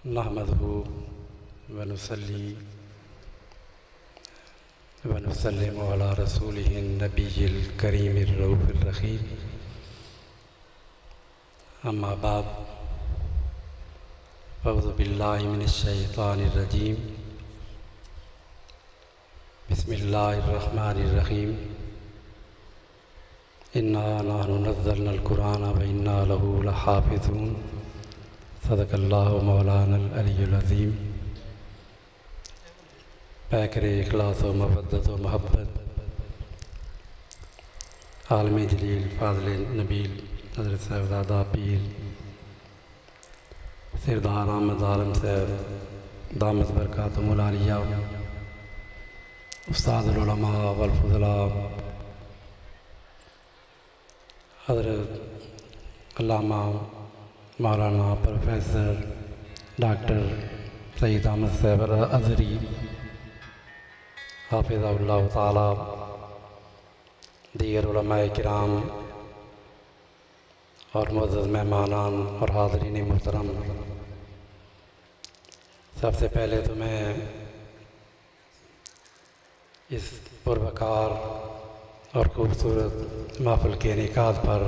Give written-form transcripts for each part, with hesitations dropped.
नहमदहु व नुसल्ली व नुसल्लिमु अला रसूलिहि नबिय्यिल करीमिर रऊफिर रहीम। अम्मा बाद अऊज़ु बिल्लाहि मिनश शैतानिर रजीम। बिस्मिल्लाहिर रहमानिर रहीम। इन्ना नहनु नज़्ज़लनल कुरान व इन्ना लहू लहाफ़िज़ून। सदक़ल्लाहु मौलानल अलियुल अज़ीम। पैकरे इखलास व मवद्दत व मोहब्बत आलमी जलील फ़ाज़िल नबील हज़रत साहिबज़ादा पीर सिरदार अहमद आलम साहब दामत बरकातुहुल आलिया, उस्तादुल उलमा वल फ़ुज़ला हज़रत अल्लामा मौलाना प्रोफेसर डॉक्टर सईद अहमद साहब अज़हरी हाफ़िज़हुल्लाह ताला, दीगर उलमाए किराम और मुअज़्ज़ज़ मेहमानान और हाज़रीन मुहतरम, सबसे पहले तो मैं इस पुरवकार और ख़ूबसूरत महफ़िल के इनेकाद पर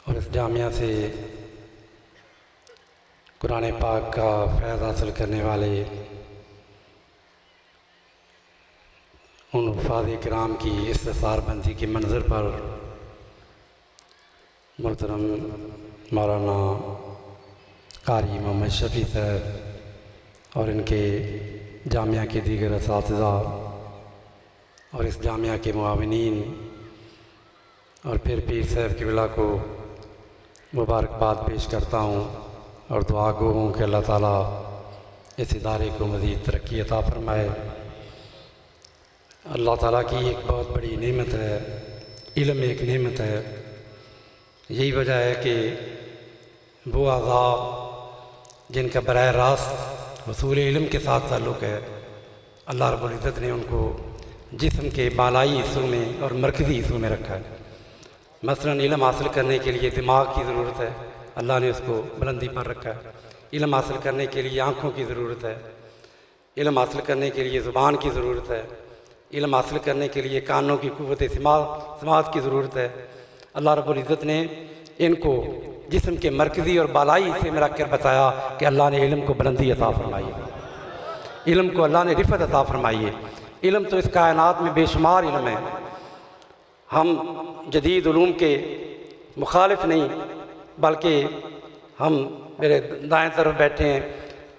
और इस जामिया से कुरान पाक का फ़ैज़ हासिल करने वाले उन हुफ़ाज़ किराम की इस्तिसारबंदी की मंज़र पर मोहतरम मौलाना कारी मोहम्मद शफ़ी साहब और इनके जामिया के दीगर असातिज़ा और इस जामिया के मुआविनीन और फिर पीर साहब क़िबला को मुबारकबाद पेश करता हूँ और दुआ गो हूँ कि अल्लाह ताला इस इदारे को मज़ीद तरक्की अता फ़रमाए। अल्लाह ताला की एक बहुत बड़ी नेमत है, इल्म एक नेमत है। यही वजह है कि वो आज़ा जिनका बराह रास्त वसूल इल्म के साथ ताल्लुक़ है, अल्लाह रब्बुल इज़्ज़त ने उनको जिस्म के बालाई हिस्सों में और मरकज़ी हिस्सों में रखा है। मसलन इल्म हासिल करने के लिए दिमाग की ज़रूरत है, अल्लाह ने उसको बुलंदी पर रखा है। इल्म हासिल करने के लिए आँखों की ज़रूरत है, इल्म हासिल करने के लिए ज़ुबान की ज़रूरत है, इल्म हासिल करने के लिए कानों की क़ुव्वत समाअत की ज़रूरत है। अल्लाह रब्बुल इज़्ज़त ने इनको जिस्म के मरकज़ी और बालाई हिस्से में रख कर बताया कि अल्लाह ने इल्म को बुलंदी अता फ़रमाई है, इल्म को अल्लाह ने रिफ़त अता फ़रमाई है। इल्म तो इस कायनात में बेशुमार इल्म है। हम जदीद उलूम के मुखालिफ नहीं, बल्कि हम मेरे दाएं तरफ बैठे हैं,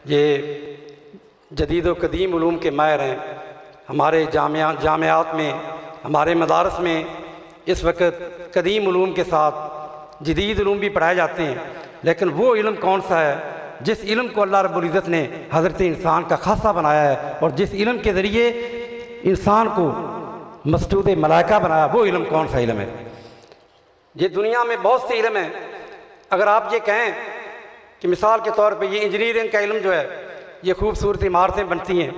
ये जदीद व कदीम उलूम के माहिर हैं। हमारे जामियात में, हमारे मदारस में इस वक्त कदीम उलूम के साथ जदीद उलूम भी पढ़ाए जाते हैं। लेकिन वो इल्म कौन सा है जिस इल्म को अल्लाह रब्बुल इज़्ज़त ने हज़रत इंसान का खासा बनाया है और जिस इल्म के ज़रिए इंसान को मसजूद मलाइका बनाया, वो इल्म कौन सा इल्म है? ये दुनिया में बहुत से इल्म हैं। अगर आप ये कहें कि मिसाल के तौर पे ये इंजीनियरिंग का इल्म जो है, ये खूबसूरत इमारतें बनती हैं,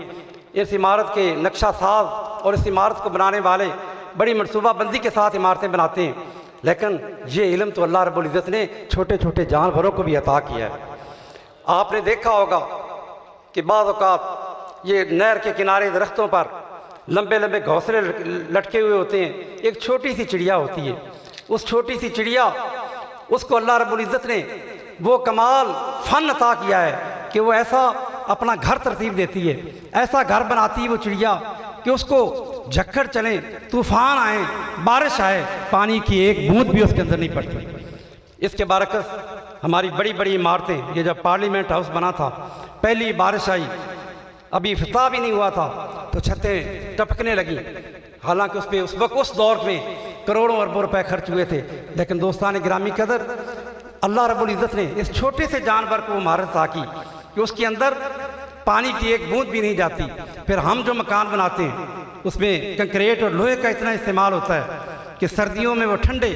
इस इमारत के नक्शा साज और इस इमारत को बनाने वाले बड़ी मनसूबाबंदी के साथ इमारतें बनाते हैं। लेकिन ये इल्म तो अल्लाह रब्बुल इज़्ज़त ने छोटे छोटे जानवरों को भी अता किया है। आपने देखा होगा कि बाज़ औक़ात ये नहर के किनारे दरख्तों पर लंबे लंबे घोंसले लटके हुए होते हैं। एक छोटी सी चिड़िया होती है, उस छोटी सी चिड़िया, उसको अल्लाह रब्बुल इज़्ज़त ने वो कमाल फ़न अता किया है कि वो ऐसा अपना घर तरतीब देती है, ऐसा घर बनाती है वो चिड़िया कि उसको झक्कड़ चले, तूफ़ान आए, बारिश आए, पानी की एक बूंद भी उसके अंदर नहीं पड़ती। इसके बरकस हमारी बड़ी बड़ी इमारतें, ये जब पार्लियामेंट हाउस बना था, पहली बारिश आई, अभी इफ्ताह भी नहीं हुआ था तो छतें टपकने लगी। हालांकि उस पर उस वक्त उस दौर में करोड़ों अरबों रुपए खर्च हुए थे। लेकिन दोस्तान गिरामी कदर, अल्लाह रब्बुल इज़्ज़त ने इस छोटे से जानवर को महारत अता की कि उसके अंदर पानी की एक बूंद भी नहीं जाती। फिर हम जो मकान बनाते हैं उसमें कंक्रीट और लोहे का इतना इस्तेमाल होता है कि सर्दियों में वो ठंडे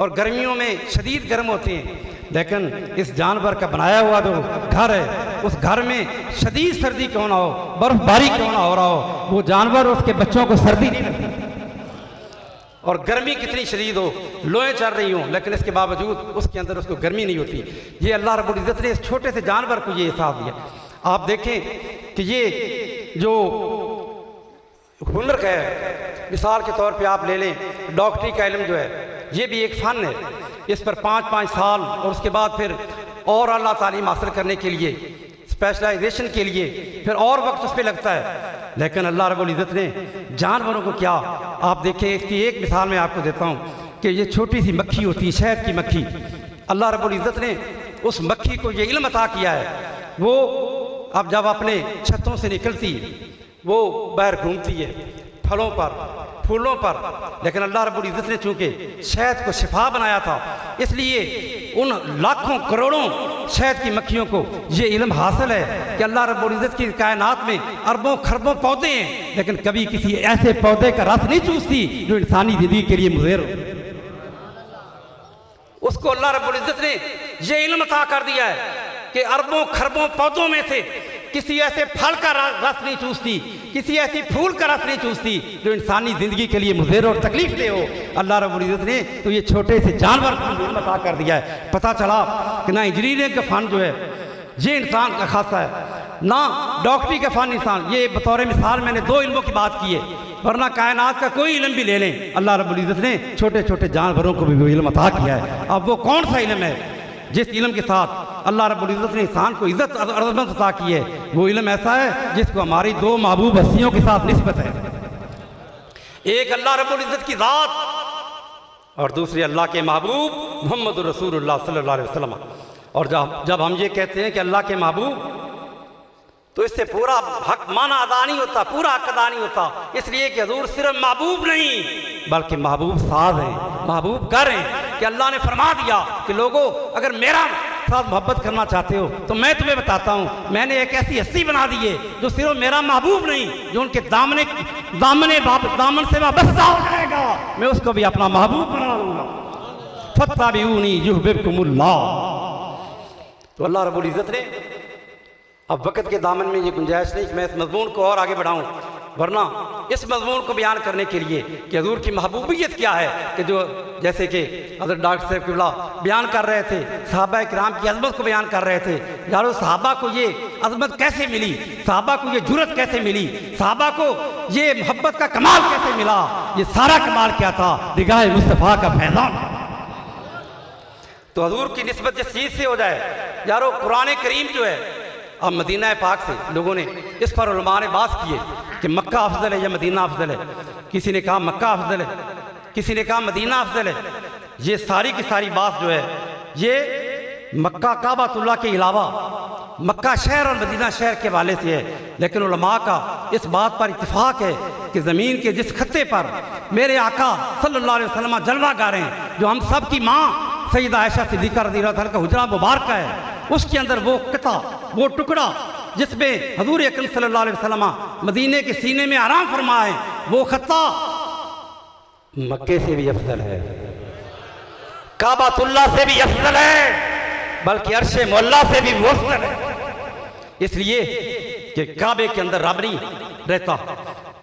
और गर्मियों में शदीद गर्म होते हैं। लेकिन इस जानवर का बनाया हुआ जो घर है, उस घर में शदीद सर्दी क्यों ना हो, बर्फबारी क्यों ना हो रहा हो, वो जानवर उसके बच्चों को सर्दी नहीं लगती। और गर्मी कितनी शदीद हो, लोएं चल रही हों, लेकिन इसके बावजूद उसके अंदर उसको गर्मी नहीं होती। ये अल्लाह रब्बुल इज़्ज़त ने इस छोटे से जानवर को ये एहसास दिया। आप देखें कि ये जो हुनर है, मिसाल के तौर पे आप ले लें, डॉक्टरी का इल्म जो है ये भी एक फ़न है। इस पर 5-5 साल और उसके बाद फिर और अल्लाह तालीम हासिल करने के लिए, स्पेशलाइजेशन के लिए फिर और वक्त उस पर लगता है। लेकिन अल्लाह रब्बुल इज़्ज़त ने जानवरों को क्या, आप देखें, इसकी एक मिसाल मैं आपको देता हूँ कि ये छोटी सी मक्खी होती है, शहद की मक्खी। अल्लाह रब्बुल इज़्ज़त ने उस मक्खी को ये इल्म अता किया है, वो अब जब अपने छतों से निकलती वो बाहर घूमती है फलों पर, फूलों पर, लेकिन अल्लाह रब्बुल इज़्ज़त ने चूँकि शहद को शिफा बनाया था, इसलिए उन लाखों करोड़ों शहद की मक्खियों को ये इल्म हासिल है कि अल्लाह रब्बुल इज़्ज़त की कायनात में अरबों खरबों पौधे हैं, लेकिन कभी किसी ऐसे पौधे का रस नहीं चूसती जो इंसानी ज़िंदगी के लिए मुज़र हो। उसको अल्लाह रब्बुल इज़्ज़त ने ये इल्म अता कर दिया है कि अरबों खरबों पौधों में से किसी ऐसे फल का रस नहीं चूसती, किसी ऐसी फूल का रस नहीं चूसती जो इंसानी ज़िंदगी के लिए मुज़र और तकलीफ दे हो। अल्लाह रब्बुल इज़्ज़त ने तो ये छोटे से जानवर को इल्म अता कर दिया है। पता चला कि ना इंजीनियरिंग का फ़न जो है ये इंसान का खासा है, ना डॉक्टरी का फ़न इंसान। ये बतौर मिसाल मैंने 2 इल्मों की बात की है, वरना कायनात का कोई इल्म भी ले लें, अल्लाह रब्बुल इज़्ज़त ने छोटे छोटे जानवरों को भी वो इल्म अता किया है। अब वो कौन सा इल्म है जिस इल्म के साथ अल्लाह रब्बुल इज़्ज़त ने इंसान को इज़्ज़त अज़मत अता की है? वो इल्म ऐसा है जिसको हमारी 2 महबूब हस्तियों के साथ निस्बत है। एक अल्लाह रब्बुल इज़्ज़त की ज़ात और दूसरी अल्लाह के महबूब मोहम्मद रसूलुल्लाह सल्लल्लाहु अलैहि वसल्लम। और जब हम ये कहते हैं कि अल्लाह के महबूब, तो इससे पूरा हक माना अदा नहीं होता, पूरा हक अदा नहीं होता, इसलिए कि हजूर सिर्फ महबूब नहीं बल्कि महबूब साज हैं, महबूब गर हैं। कि अल्लाह ने फरमा दिया कि लोगों अगर मेरा साथ मोहब्बत करना चाहते हो तो मैं तुम्हें बताता हूँ, मैंने एक ऐसी हस्ती बना दी है जो सिर्फ मेरा महबूब नहीं, जो उनके दामन से वाबस्ता हो जाएगा, मैं उसको भी अपना महबूब बना लूँगा। फत्ताबिऊनी युहबिबकुमुल्लाह। तो अल्लाह रब्बुल इज़्ज़त ने, अब वक़्त के दामन में ये गुंजाइश नहीं कि मैं इस मज़मून को और आगे बढ़ाऊँ, वरना इस मज़मून को बयान करने के लिए कि हज़ूर की महबूबियत क्या है, कि जो जैसे कि हज़रत डॉक्टर साहब क़िबला बयान कर रहे थे, सहाबा किराम की अज़मत को बयान कर रहे थे। यारो सहाबा को ये अज़मत कैसे मिली, सहाबा को ये जुर्रत कैसे मिली, सहाबा को ये मोहब्बत का कमाल कैसे मिला? ये सारा कमाल क्या था? निगाह मुस्तफ़ा का फैज़ान। तो हज़ूर की निस्बत जिस चीज़ से हो जाए, यारो कुरान करीम जो है, अब मदीना पाक से लोगों ने इस पर उलमा ने बात की है कि मक्का अफजल है या मदीना अफजल है। किसी ने कहा मक्का अफजल है, किसी ने कहा मदीना अफजल है। ये सारी की सारी बात जो है ये मक्का काबातुल्लाह के अलावा मक्का शहर और मदीना शहर के हवाले से है। लेकिन उलमा का इस बात पर इत्तिफाक है कि ज़मीन के जिस खत्ते पर मेरे आका सल्लल्लाहु अलैहि वसल्लम जलवागार हैं, जो हम सब की माँ सैयदा आयशा सिद्दीक़ा रज़ियल्लाहु अन्हा का हुजरा मुबारक है, उसके अंदर वो किता, वो टुकड़ा जिसमें हज़ूर अकरम सल्लल्लाहु अलैहि वसल्लम मदीने के सीने में आराम फरमाए, वो खत्ता मक्के से भी अफजल है, काबातुल्लाह से भी अफजल है, बल्कि अर्शे मौला से भी अफजल है। इसलिए कि काबे के अंदर रब नहीं रहता,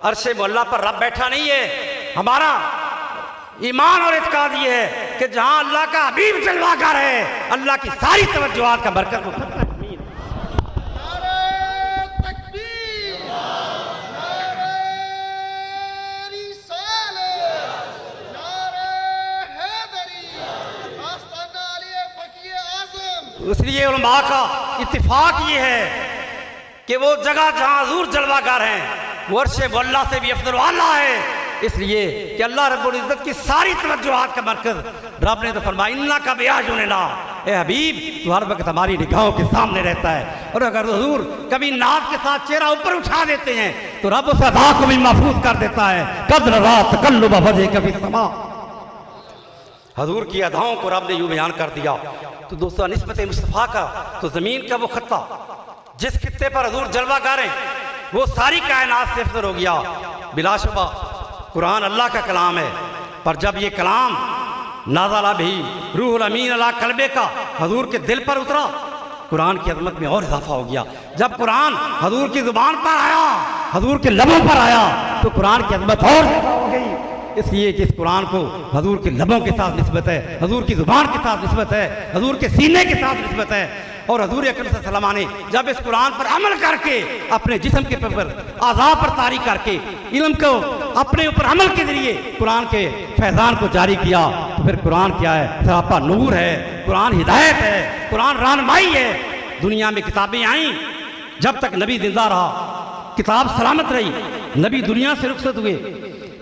अर्शे मौला पर रब बैठा नहीं है। हमारा ईमान और इत्काद ये है कि जहां अल्लाह का हबीब जलवागर है, अल्लाह की सारी तवज्जुहात का बरकत हो। इसलिए उलमा का इत्तिफाक ये है कि वो जगह जहां हज़ूर जलवागर हैं वो अर्शे मौला से भी अफजल वाला है। इसलिए कि अल्लाह रब्बुल इज़्ज़त की सारी तवज्जुहात का मरकज़ रब ने तो फरमाया इन्ना का बेआजुना, ए हबीब तो हर वक्त हमारी निगाहों के सामने रहता है। और अगर हुज़ूर कभी नाज के साथ चेहरा ऊपर उठा देते हैं तो रब उस अदा को भी महफूज कर देता है। कद्र रात तकल्लुब वजह कभी समा, हज़ूर की अदाओं को रब ने यूँ बयान कर दिया। तो दोस्तों निस्बत मुस्तफ़ा का तो ज़मीन का वो खत्ता जिस खत्ते पर हज़ूर जलवागार हैं वो सारी कायनात से अफजल हो गया। बिलाशुबा कुरान अल्लाह का कलाम है, पर जब ये कलाम नाज़ला भी रूहुल अमीन अला कल्बे का हज़ूर के दिल पर उतरा, कुरान की अज़मत में और इजाफा हो गया। जब कुरान हज़ूर की ज़ुबान पर आया, हज़ूर के लबों पर आया, तो कुरान की अज़मत और ज़्यादा हो गई। इसलिए कि इस कुरान को हजूर के लबों के साथ निस्बत है, हजूर की ज़ुबान के साथ निस्बत है, हजूर के सीने के साथ निस्बत है। और हजूर अकरम सल्लल्लाहु अलैहि वसल्लम ने जब इस कुरान पर अमल करके अपने जिस्म के ऊपर आज़ा पर तारी करके इल्म को अपने ऊपर अमल के जरिए कुरान के फैज़ान को जारी किया, तो फिर कुरान क्या है? सरापा नूर है, कुरान हिदायत है, कुरान रहनुमाई है। दुनिया में किताबें आई, जब तक नबी जिंदा रहा किताब सलामत रही, नबी दुनिया से रुखसत हुए,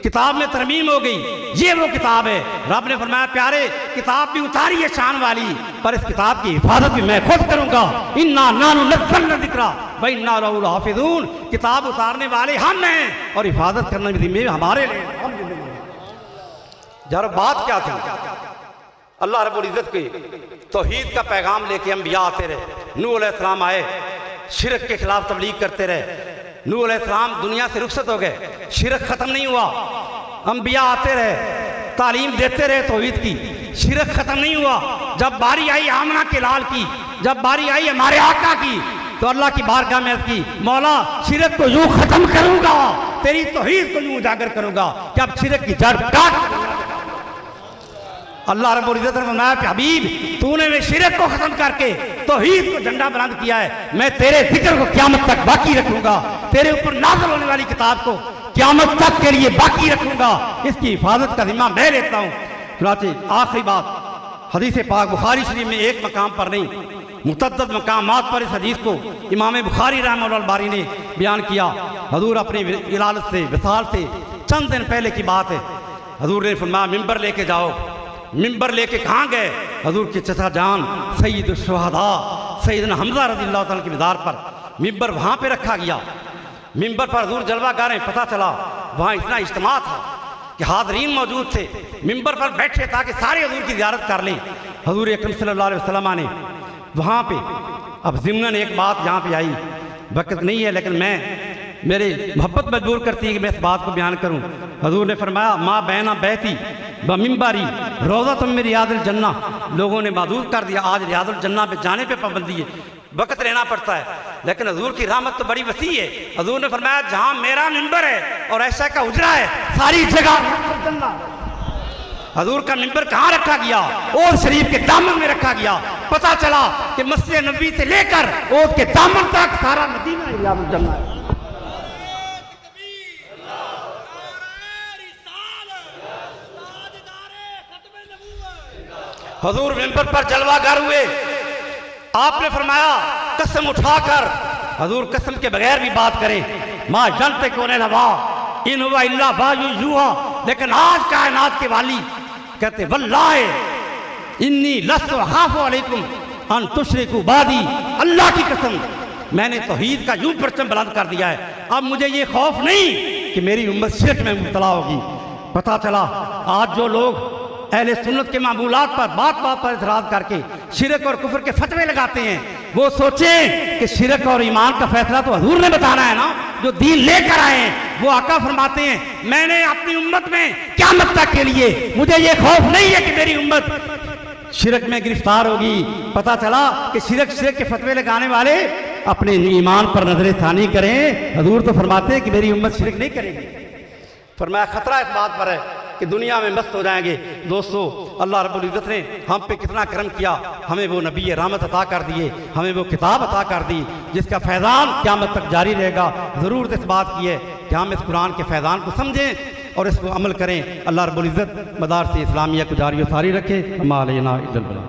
किताब में तरमीम हो गई। ये वो किताब है, रब ने फरमाया प्यारे किताब भी उतारी है शान वाली, पर इस किताब की हिफाजत भी मैं खुद करूंगा। इन्ना नानु नज़्ज़लना ज़िक्रा व इन्ना लहू लहाफ़िज़ून, किताब उतारने वाले हम हैं और हिफाजत करने में जिम्मे हमारे लिए। जरा बात क्या थी? अल्लाह रब्बुल इज़्ज़त के तौहीद का पैगाम लेके अंबिया आते रहे। नूह अलैहिस्सलाम आए, शिरक के खिलाफ तबलीग करते रहे। नूह अलैहिस्सलाम दुनिया से रुखसत हो गए, शिरक ख़त्म नहीं हुआ। अंबिया आते रहे, तालीम देते रहे तौहीद की, शिरक ख़त्म नहीं हुआ। जब बारी आई आमना के लाल की, जब बारी आई हमारे आका की, तो अल्लाह की बारगाह में अर्ज़ की, मौला शिरक को यूँ ख़त्म करूँगा, तेरी तौहीद को यूँ उजागर करूँगा कि अब शिरक की जड़ काट। अल्लाह रब्बुल इज़्ज़त ने फरमाया कि हबीब तूने में शिरक को ख़त्म करके तौहीद को झंडा बुलंद किया है, मैं तेरे जिक्र को क़यामत तक बाकी रखूँगा, तेरे ऊपर नाज़िल होने वाली किताब को क़यामत तक के लिए बाकी रखूँगा, इसकी हिफाजत का ज़िम्मा मैं लेता हूँ। चुनांचे आखिरी बात, हदीस पाक बुखारी शरीफ में एक मकाम पर नहीं, मुतअद्दिद मकामात पर इस हदीस को इमाम बुखारी रहमतुल्लाह बारी ने बयान किया। हजूर अपनी विलादत से विसाल से चंद दिन पहले की बात है, हजूर ने फरमाया मिंबर लेके जाओ। मिंबर लेके कहाँ गए? हजूर के चचा जान सैयद शुहदा सैयदना हमजा रज़ियल्लाहु ताला की मज़ार पर मिंबर वहाँ पे रखा गया। मिंबर पर हजूर जलवा गा रहे, पता चला वहाँ इतना इज्तिमा था कि हाज़रीन मौजूद थे, मिंबर पर बैठे ताकि सारे हजूर की ज़ियारत कर लें। हजूर अकरम सल्लल्लाहु अलैहि वसल्लम ने वहाँ पे, अब ज़िम्नन एक बात यहाँ पे आई, वक़्त नहीं है लेकिन मैं मेरी मोहब्बत मजबूर करती है कि मैं इस बात को बयान करूँ। हजूर ने फरमाया माँ बैना बैती ब मिंबरी रोज़ा तुम में रियादुल जन्ना, लोगों ने मौजूद कर दिया, आज रियादुल जन्ना पे जाने पे पाबंदी है, वक़्त रहना पड़ता है, लेकिन हजूर की रहमत तो बड़ी वसी है। हजूर ने फरमाया जहाँ मेरा मिंबर है और ऐसा का उजरा है सारी जगह जन्ना। हजूर का मिंबर कहाँ रखा गया? ओद शरीफ के दामन में रखा गया। पता चला कि मस्जिद नबी से लेकर ओद के दामन तक सारा मदीना रियादुल जन्ना है। हजूर मिंबर पर जलवागर हुए, आपने फरमाया कसम उठाकर, हजूर कसम के बगैर भी बात करें, माँ जनते कोने लवा इन हुआ इल्ला बायु युहा, लेकिन आज कायनात के वाली कहते वल्लाहे इन्नी लस्तु खाफु अलैकुम अन तुशरिकु बादी, अल्लाह की कसम मैंने तौहीद का यूं परचम बुलंद कर दिया है, अब मुझे ये खौफ नहीं कि मेरी उम्मत शिरक में मुब्तला होगी। पता चला आज जो लोग अहले सुन्नत के मामूलात पर बात बात पर इतराज़ करके शिरक और कुफ्र के फतवे लगाते हैं, वो सोचें कि शिरक और ईमान का फैसला तो हजूर ने बताना है ना, जो दीन लेकर आए हैं। वो आका फरमाते हैं मैंने अपनी उम्मत में क़यामत तक के लिए, मुझे ये खौफ नहीं है कि मेरी उम्मत शिरक में गिरफ्तार होगी। पता चला कि शिरक के फतवे लगाने वाले अपने ईमान पर नजर थानी करें। हजूर तो फरमाते हैं कि मेरी उम्मत शिरक नहीं करेगी। फरमाया खतरा इस बात पर है कि दुनिया में मस्त हो जाएंगे। दोस्तों अल्लाह रब्बुल इज़्ज़त ने हम पे कितना करम किया, हमें वो नबी रहमत अता कर दिए, हमें वो किताब अता कर दी जिसका फैज़ान क़यामत तक जारी रहेगा। ज़रूरत इस बात की है कि हम इस कुरान के फैज़ान को समझें और इस पर अमल करें। अल्लाह रब्बुल इज़्ज़त मदार से इस्लामिया को जारी व सारी रखे। अम्मा अलैना इल्लल बलाग।